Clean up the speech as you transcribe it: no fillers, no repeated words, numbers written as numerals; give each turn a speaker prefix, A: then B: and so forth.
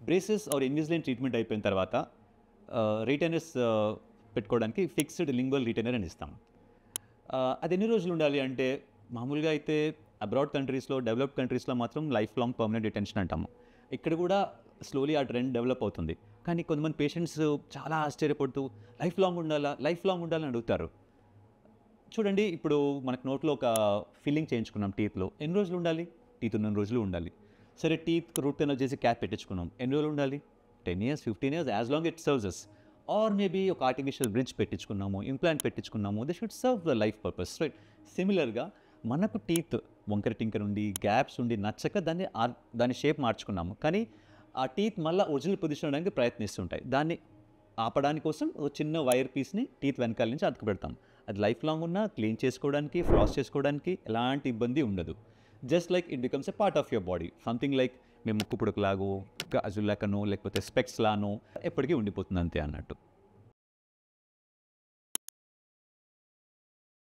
A: Braces are Invisalign treatment అయిపోయిన తర్వాత retainers పెట్టుకోవడానికి ఫిక్స్డ్ లింగ్వల్ రీటైనర్ అని ఇస్తాం. అది ఎన్ని రోజులు ఉండాలి అంటే మామూలుగా అయితే అబ్రాడ్ కంట్రీస్లో, డెవలప్డ్ కంట్రీస్లో మాత్రం లైఫ్ లాంగ్ పర్మనెంట్ రిటెన్షన్ అంటాము. ఇక్కడ కూడా స్లోలీ ఆ ట్రెండ్ డెవలప్ అవుతుంది. కానీ కొంతమంది పేషెంట్స్ చాలా ఆశ్చర్యపడుతూ లైఫ్ లాంగ్ ఉండాలని అడుగుతారు. చూడండి, ఇప్పుడు మనకు నోట్లో ఒక ఫిల్లింగ్ చేయించుకున్నాం టీత్లో, ఎన్ని రోజులు ఉండాలి? టీత్ ఉన్న రోజులు ఉండాలి. సరే, టీత్ రూట్ కెనాల్ చేసి క్యాప్ పెట్టించుకున్నాం, ఎన్ని రోజులు ఉండాలి? 10 years, 15 years, as long it serves us. Or maybe ఒక ఆర్టిఫిషియల్ బ్రిడ్జ్ పెట్టించుకున్నాము, ఇంప్లాంట్ పెట్టించుకున్నాము, they should serve the life purpose, right? సిమిలర్గా మనకు టీత్ వంకర టింకర్ ఉండి, గ్యాప్స్ ఉండి నచ్చక దాని షేప్ మార్చుకున్నాము. కానీ ఆ టీత్ మళ్ళీ ఒరిజినల్ పొజిషన్ అవడానికి ప్రయత్నిస్తుంటాయి. దాన్ని ఆపడానికి కోసం ఒక చిన్న వైర్ పీస్ని టీత్ వెనకాల నుంచి అతుకు పెడతాం. అది లైఫ్ లాంగ్ ఉన్నా క్లీన్ చేసుకోవడానికి, ఫ్లాస్ చేసుకోవడానికి ఎలాంటి ఇబ్బంది ఉండదు. Just like it becomes a part of your body. Something like మేము ముక్కు పుడకలాగో, గాజులకనో, లేకపోతే స్పెక్స్ లానో ఎప్పటికీ ఉండిపోతుంది అంతే అన్నట్టు.